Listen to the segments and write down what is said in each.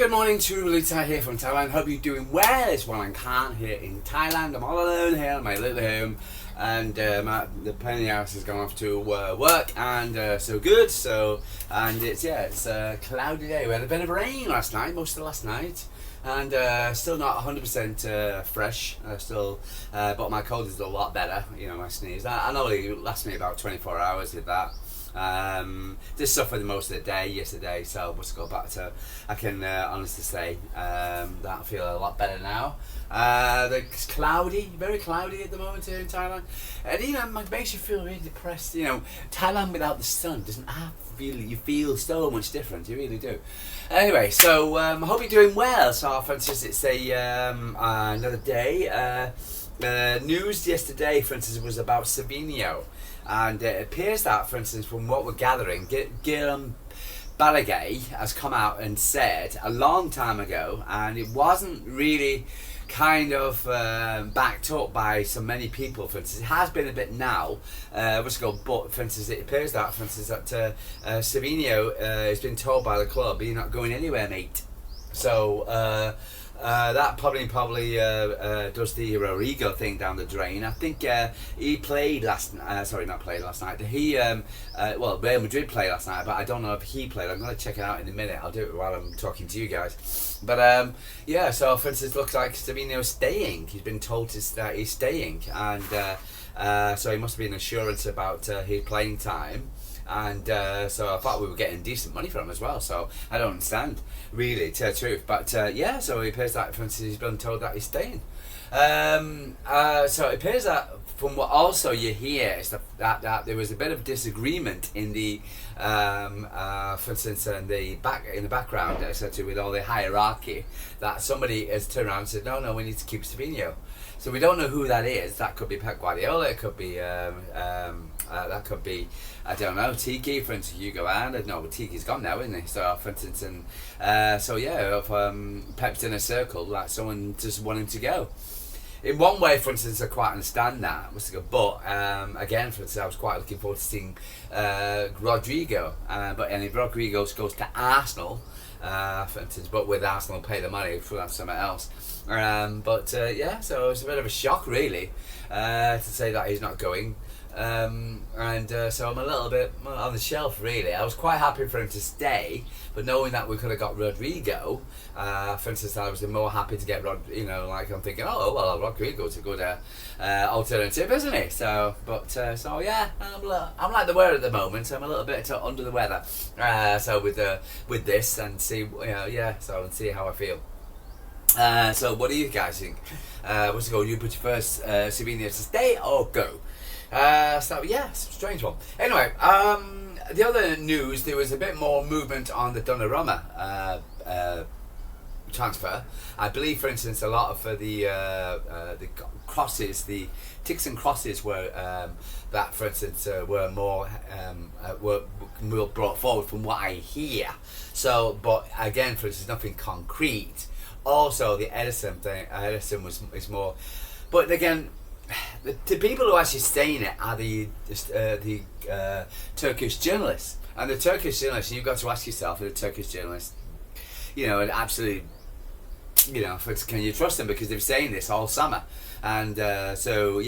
good morning to Lita here from Thailand. Hope you're doing well. It's Juan and Khan here in Thailand. I'm all alone here in my little home, and the penny house has gone off to work, and so good. And it's a cloudy day. We had a bit of rain last night, most of last night, and still not 100% fresh. But my cold is a lot better. You know, my sneeze. I know it lasts me about 24 hours with that. Just suffered most of the day yesterday, so must go back to. I can honestly say that I feel a lot better now. It's cloudy, very cloudy at the moment here in Thailand, and it makes you feel really depressed. Thailand without the sun doesn't have you feel so much different. You really do. Anyway, so I hope you're doing well. So, for instance, it's another day. News yesterday, for instance, was about Savinho. And it appears that, for instance, from what we're gathering, Guillaume Balaguer has come out and said a long time ago, and it wasn't really kind of backed up by so many people. For instance, it has been a bit now, but for instance, it appears that, for instance, that Savinho has been told by the club, "You're not going anywhere, mate." So. That probably does the Rodrigo thing down the drain. I think he played not played last night. Real Madrid played last night, but I don't know if he played. I'm going to check it out in a minute. I'll do it while I'm talking to you guys. But so for instance, it looks like Savinho's staying. He's been told that he's staying, and so he must have been assurance about his playing time. And so I thought we were getting decent money for him as well, so I don't understand really, to tell the truth, but so it appears that, for instance, he's been told that he's staying. So it appears that from what also you hear is that there was a bit of disagreement in the for instance in the background, etc., with all the hierarchy, that somebody has turned around and said no, we need to keep Savinho. So we don't know who that is. That could be Pep Guardiola. It could be that could be, I don't know, Tiki, for instance, Hugo and no, Tiki's gone now, isn't he? So for instance, and if Pep's in a circle, like someone just want him to go. In one way, for instance, I quite understand that, but again, for instance, I was quite looking forward to seeing Rodrigo. And if Rodrigo goes to Arsenal, for instance, but with Arsenal pay the money for that something else. So it's a bit of a shock, really, to say that he's not going. So I'm a little bit on the shelf, really. I was quite happy for him to stay, but knowing that we could have got Rodrigo, for instance, I was more happy to get I'm thinking, Rodrigo's a good alternative, isn't he? I'm like the weather at the moment. So I'm a little bit under the weather. So with this, and see, and see how I feel. So what do you guys think? You put your first Savinho to stay or go? Strange one. Anyway, the other news, there was a bit more movement on the Donnarumma transfer. I believe, for instance, a lot of the crosses, the ticks and crosses were that, for instance, were more were brought forward from what I hear. So, but again, for instance, nothing concrete. Also, the Edison thing, is more, but again, the people who are actually saying it are the Turkish journalists, and the Turkish journalists. You've got to ask yourself, the Turkish journalists, and absolutely, can you trust them, because they've been saying this all summer, and it's a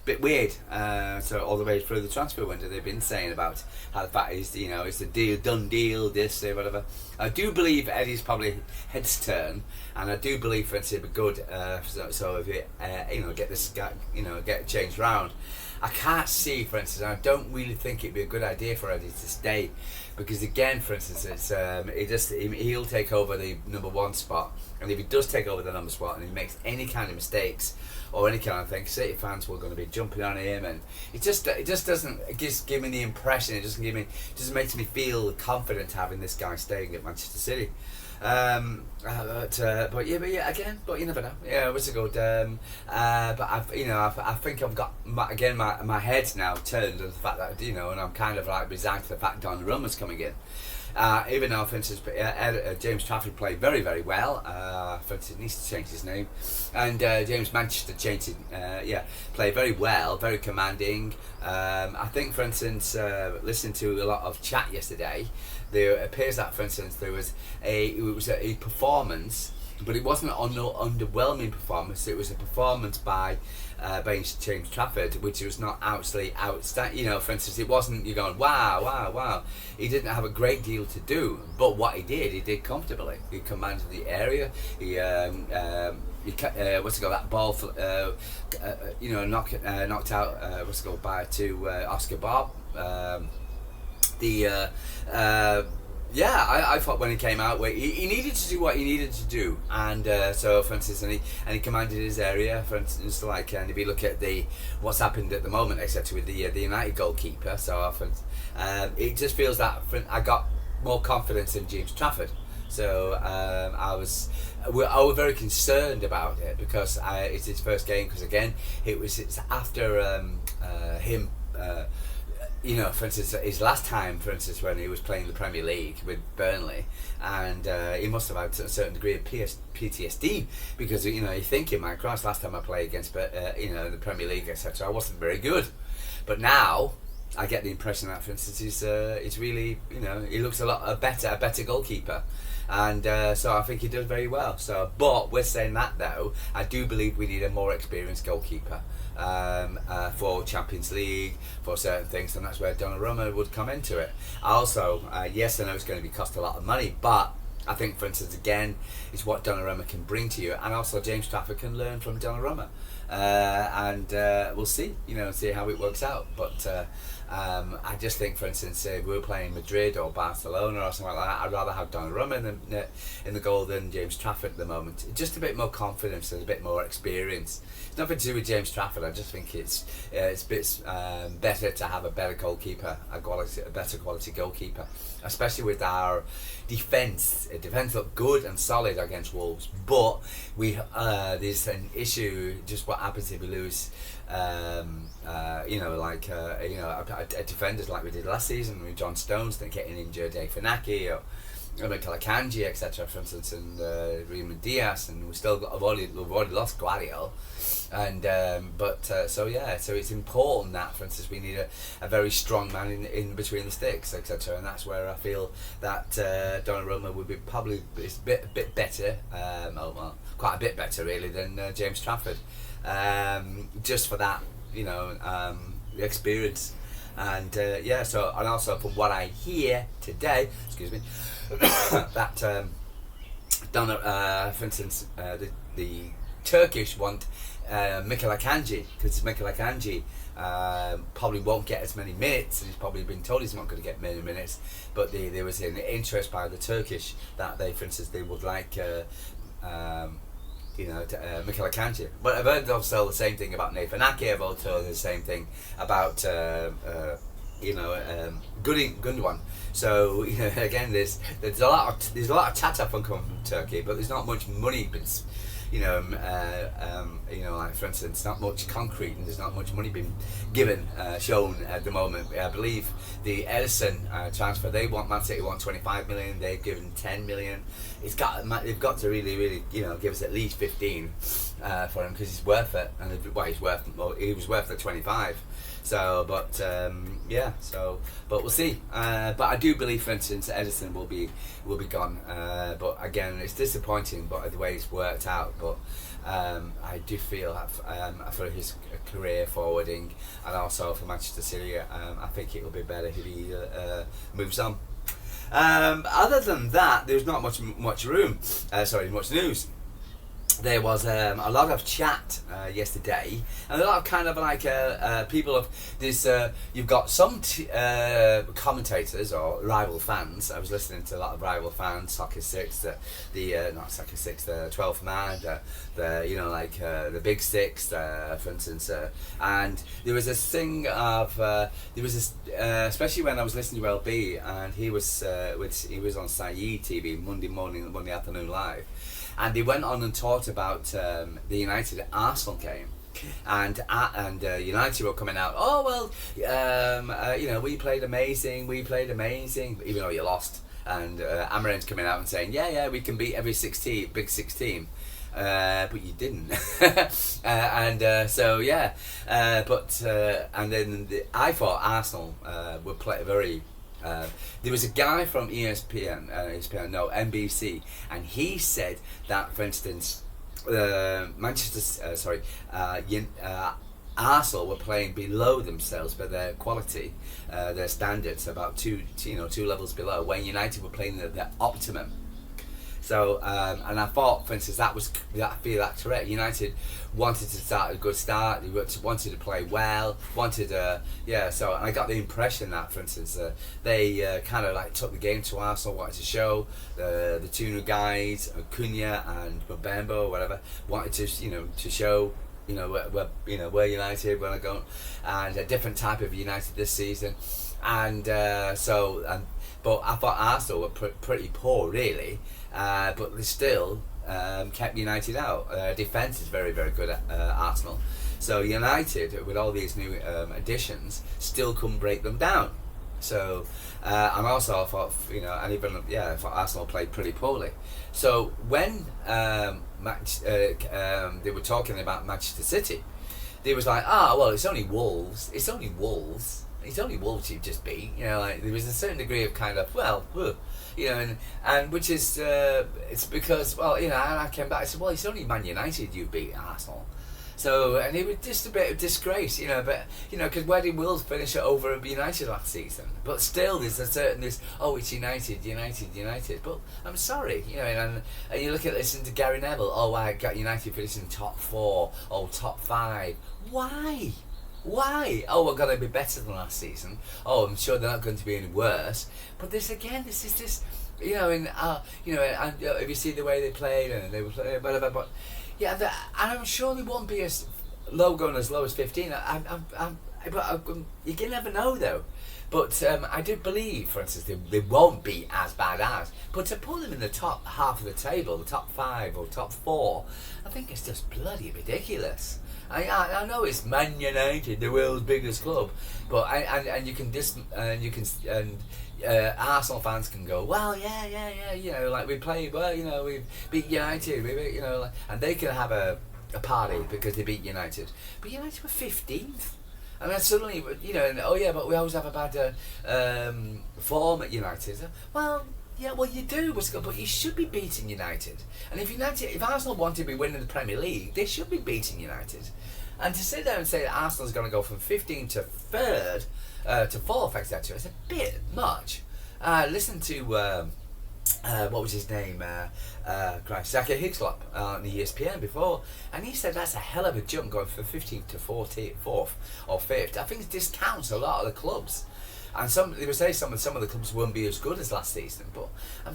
bit weird. So all the way through the transfer window, they've been saying about how the fact is, it's a done deal, this, whatever. I do believe Eddy's probably head's turn, and I do believe, for instance, it'd be good. So if it, get this guy, get changed round. I can't see, for instance, I don't really think it'd be a good idea for Eddy to stay, because again, for instance, it's he'll take over the number one spot, and if he does take over the number spot and he makes any kind of mistakes or any kind of thing, City fans were going to be jumping on him, and it just doesn't give me the impression. It just makes me feel confident having this guy staying at Manchester City. But you never know. Yeah, what's it called? But I think I've got my head's now turned on the fact that and I'm kind of like resigned to the fact Donnarumma's coming in. Even though, for instance, James Trafford played very, very well. For instance, he needs to change his name. And James Manchester changed it, played very well, very commanding. I think, for instance, listening to a lot of chat yesterday, there appears that, for instance, it was a performance, but it wasn't an underwhelming performance. It was a performance by James Trafford, which was not absolutely outstanding. For instance, it wasn't you're going wow. He didn't have a great deal to do, but what he did comfortably. He commanded the area. He that ball knocked out to Oscar Bob. I thought when he came out, he needed to do what he needed to do, and so for instance, and he commanded his area. For instance, and if you look at what's happened at the moment, etc., with the United goalkeeper, so often it just feels that I got more confidence in James Trafford. So I was very concerned about it because it's his first game. Because again, it's after him. For instance, his last time, for instance, when he was playing the Premier League with Burnley, and he must have had a certain degree of PTSD because you're thinking, my Christ, last time I played against the Premier League, etc., I wasn't very good, but now I get the impression that, for instance, he's really, he looks a better goalkeeper. And so I think he does very well. So, but we're saying that though, I do believe we need a more experienced goalkeeper for Champions League, for certain things, and that's where Donnarumma would come into it. Also, yes, I know it's going to cost a lot of money, but I think, for instance, again, it's what Donnarumma can bring to you, and also James Trafford can learn from Donnarumma, and we'll see, see how it works out. But I just think, for instance, if we were playing Madrid or Barcelona or something like that, I'd rather have Donnarumma in the goal than James Trafford at the moment. Just a bit more confidence and a bit more experience. It's nothing to do with James Trafford. I just think it's better to have a better goalkeeper, a better quality goalkeeper, especially with our defence. Defence looked good and solid against Wolves, but there's an issue. Just what happens if we lose? Defenders like we did last season with John Stones, then getting injured, Funaki or Mcfcwsl, etc. For instance, and Ruben Dias, and we've already lost Guardiola, and so it's important that, for instance, we need a very strong man in between the sticks, etc. And that's where I feel that Donnarumma would be probably a bit better, quite a bit better really than James Trafford, just for that experience. And and also from what I hear today, excuse me, that for instance, the Turkish want Mcfcwsl, because Mcfcwsl probably won't get as many minutes, and he's probably been told he's not going to get many minutes. But there was an interest by the Turkish that for instance, they would like Mcfcwsl. But I've heard also the same thing about Funaki. I've also heard the same thing about Gundogan. So again, there's a lot of chatter coming from Turkey, but there's not much money been, like for instance, not much concrete, and there's not much money being shown at the moment. I believe the Edison transfer, Man City want 25 million, they've given 10 million. They've got to really give us at least 15 for him, because he's worth it, and he was worth the 25. So, but we'll see. But I do believe, for instance, Edison will be gone. But again, it's disappointing, but the way it's worked out. But I do feel for his career forwarding, and also for Manchester City, I think it will be better if he moves on. Other than that, there's not much news. There was a lot of chat yesterday, and a lot of kind of like people of this. You've got some commentators or rival fans. I was listening to a lot of rival fans, Soccer Six, the 12th man, the Big Six, for instance. And there was this thing of especially when I was listening to LB, and he was on Saeed TV Monday afternoon live. And they went on and talked about the United Arsenal game, and United were coming out. Oh well, we played amazing, even though you lost. and Amarim's coming out and saying, yeah, we can beat every big 16. But you didn't, and then I thought Arsenal would play very. There was a guy from ESPN, NBC, and he said that, for instance, Arsenal were playing below themselves by their quality, their standards, about two levels below, when United were playing their optimum. So, and I thought, for instance, I feel that's correct. United wanted to start a good start. They wanted to play well. So, and I got the impression that, for instance, they kind of like took the game to Arsenal, wanted to show the two new guys, Cunha and Mbembo or whatever, wanted to show. We're United, we're going, and a different type of United this season, but I thought Arsenal were pretty poor, really, but they still kept United out. Defence is very, very good at Arsenal, so United, with all these new additions, still couldn't break them down. So, and also I thought, I thought Arsenal played pretty poorly. So when they were talking about Manchester City, they was like, it's only Wolves you've just beat. There was a certain degree of kind of, and which is, it's because, and I came back and said, it's only Man United you beat Arsenal. So, and it was just a bit of disgrace, because where did Wolves finish it over United last season? But still, there's it's United. But I'm sorry, and you look at listen to Gary Neville. I got United finishing top 4 or top 5. Why? We're going to be better than last season. I'm sure they're not going to be any worse. But this is if you see the way they played and they were playing, whatever, but. Yeah, and I'm sure they won't be as going as low as 15. You can never know though. But I do believe, for instance, they won't be as bad as. But to put them in the top half of the table, the top 5 or top 4, I think it's just bloody ridiculous. I know it's Man United, the world's biggest club, but Arsenal fans can go, we played well, we beat United, and they can have a party because they beat United. But United were 15th, and then suddenly, but we always have a bad form at United. You do, but you should be beating United. And if Arsenal want to be winning the Premier League, they should be beating United. And to sit there and say that Arsenal's going to go from 15th to 3rd, to 4th, etc., it's a bit much. Listen to what was his name? Zaki Hickslop on the ESPN before, and he said that's a hell of a jump going from 15th to 4th or 5th. I think it discounts a lot of the clubs. And they would say some of the clubs won't be as good as last season, but and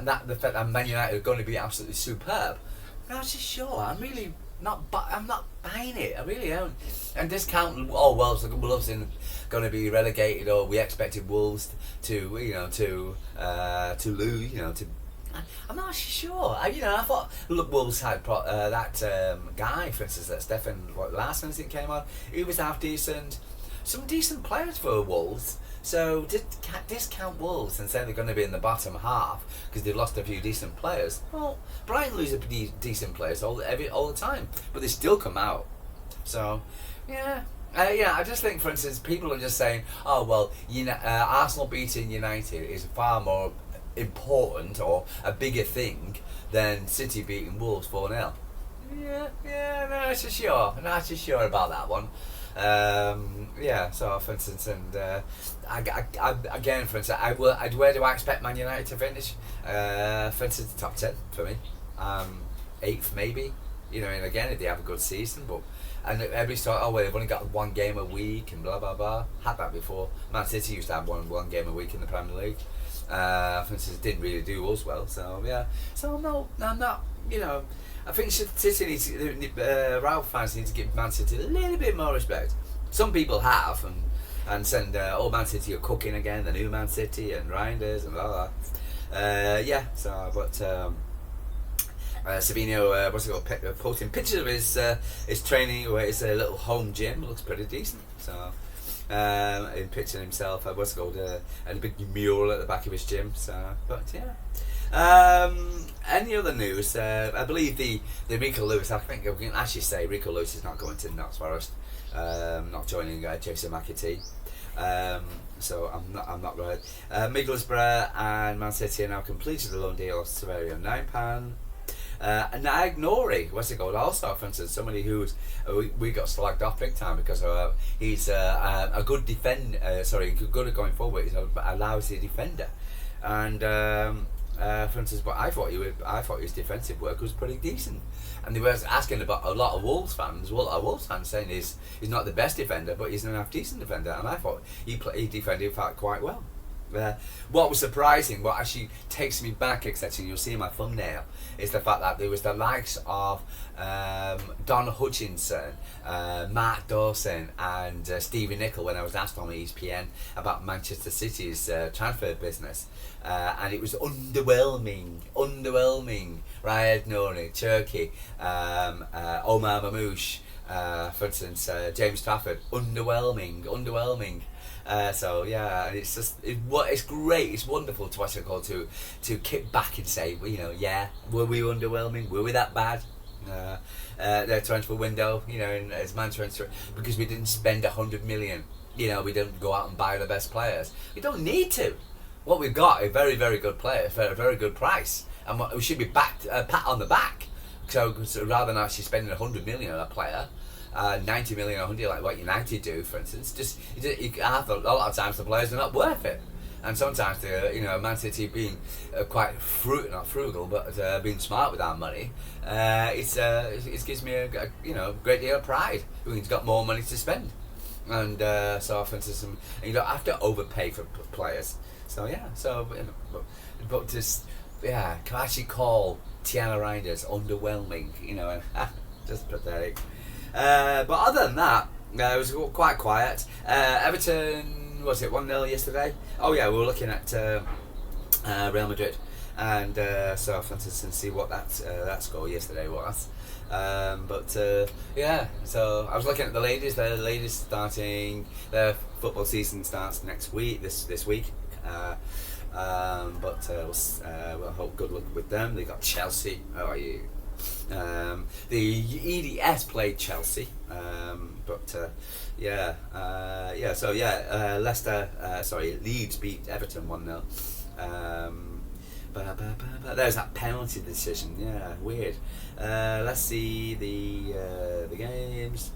that the fact that Man United are going to be absolutely superb. I'm not just sure. I'm really not. I'm not buying it. I really don't. And discount Wolves are going to be relegated, or we expected Wolves to lose. I'm not sure. I thought Wolves had that guy, for instance, that Stefan Larsson came on. He was half decent. Some decent players for Wolves, so discount Wolves and say they're going to be in the bottom half because they've lost a few decent players. Well, Brighton lose decent players all the time, but they still come out. So, I just think, for instance, people are just saying, Arsenal beating United is far more important or a bigger thing than City beating Wolves 4-0. Not so sure about that one. So for instance, and again, for instance, where do I expect Man United to finish? For instance, top 10 for me, 8th maybe. And again, if they have a good season, and everybody's thought, they've only got one game a week and blah blah blah. Had that before. Man City used to have one game a week in the Premier League. For instance, didn't really do us well. So I'm not. I think City needs Ralph fans need to give Man City a little bit more respect. Some people have, and send Man City are cooking again, the new Man City and Reinders and blah blah. Savinho, posting pictures of his training, where his little home gym looks pretty decent. So, in picturing himself. What's it called? And a big mural at the back of his gym. So, but yeah. Any other news? I believe the Nicol Lewis. I think we can actually say Nicol Lewis is not going to Notts Forest. Not joining Jason McAtee. So I'm not right. Mcfcwsl and Man City are now completed the loan deal of Savinho £9. And now ignoring what's it called? Also, for instance, somebody who's we got slagged off big time because he's a good defender. Good at going forward. He's a lousy defender, and for instance, but I thought his defensive work was pretty decent. And they were asking about a lot of Wolves fans. Wolves fans saying he's not the best defender, but he's an half decent defender. And I thought he defended in fact quite well. What was surprising, what actually takes me back, etc., you'll see in my thumbnail, is the fact that there was the likes of Hutchinson, Matt Dawson, and Stevie Nicol when I was asked on ESPN about Manchester City's transfer business, and it was underwhelming. Riyad Nouri, Turkey, Omar Mamouche, for instance, James Trafford, underwhelming. So yeah, and it's just it's great. It's wonderful to watch a call to kick back and say, well, yeah, were we underwhelming? Were we that bad? Their transfer window, as man transfer, because we didn't spend 100 million. We didn't go out and buy the best players. We don't need to. What we've got are very, very good players for a very good price, and we should be pat on the back. So rather than actually spending 100 million on a player. 90 million or 100 like what United do, for instance, you have a lot of times the players are not worth it, and sometimes Man City being quite not frugal, but being smart with our money, it gives me a great deal of pride. We've got more money to spend, and so for instance, you don't have to overpay for players. So yeah, but just can I actually call Tiana Reinders underwhelming? Just pathetic. But other than that, it was quite quiet. Everton, was it 1-0 yesterday? Oh yeah, we were looking at Real Madrid, and so for instance, and see what that score yesterday was. Yeah, so I was looking at the ladies. The ladies starting their football season starts next week. This week. We'll hope good luck with them. They got Chelsea. How are you? The EDS played Chelsea, Leeds beat Everton 1-0. There's that penalty decision. Yeah, weird. Let's see the games.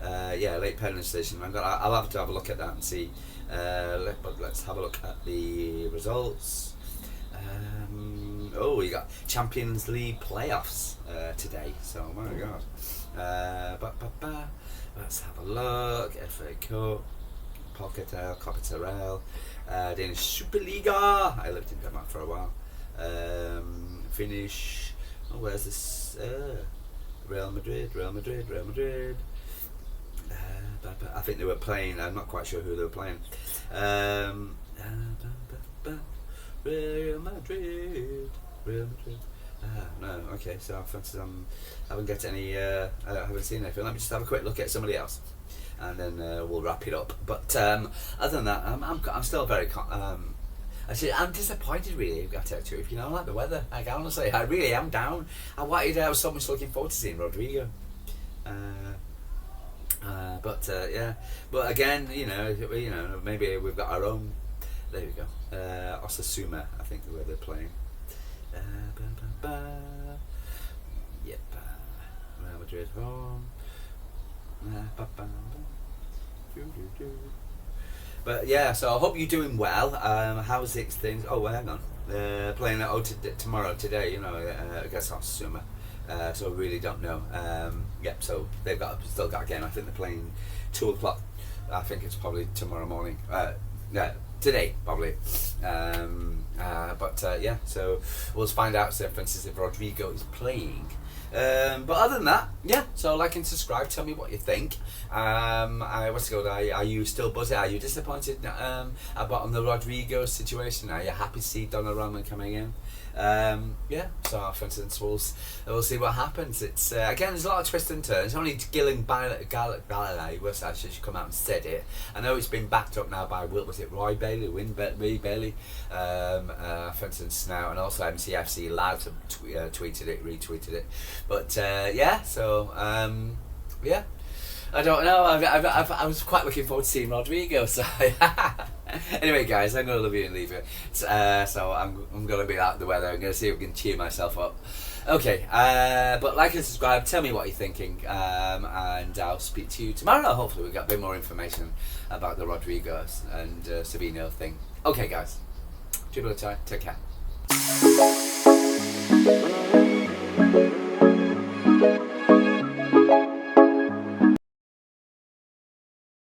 Late penalty decision. I'll have to have a look at that and see. But let's have a look at the results. You got Champions League playoffs today, so my god. Let's have a look. FA Cup, Polkatel, Copaterel, Danish Superliga. I lived in Denmark for a while. Finnish. Where's this? Real Madrid. I think they were playing. I'm not quite sure who they were playing. Real Madrid. No, okay. So for instance, I haven't got any. I haven't seen anything. Let me just have a quick look at somebody else, and then we'll wrap it up. But other than that, I'm still very. Actually, I'm disappointed really. I've got to tell you, if you don't like the weather, like honestly, I really am down. I was so much looking forward to seeing Rodrigo. But again, maybe we've got our own. There we go. Osasuna, I think the way they're playing. Yep. Real Madrid home. But yeah, so I hope you're doing well. How's things? Oh, well, hang on. They're playing tomorrow, today. Against Osasuna. So I really don't know. So they've still got a game. I think they're playing 2:00. I think it's probably tomorrow morning. Today probably. So we'll find out, for instance, if Rodrigo is playing. But other than that, so like and subscribe, tell me what you think. Are you still buzzing? Are you disappointed about the Rodrigo situation? Are you happy to see Donnarumma coming in? Yeah, so for instance, we'll see what happens. It's again, there's a lot of twists and turns. Only Gillen Galloway, was actually come out and said it. I know it's been backed up now by was it Roy Bailey, Ray Bailey, for instance now, and also MCFC lads have tweeted it, retweeted it. But yeah, so yeah. I don't know. I was quite looking forward to seeing Rodrigo. So anyway, guys, I'm gonna love you and leave you. So I'm gonna be out of the weather. I'm gonna see if I can cheer myself up. Okay, but like and subscribe. Tell me what you're thinking, and I'll speak to you tomorrow. Hopefully, we got a bit more information about the Rodrigo and Savinho thing. Okay, guys, take care.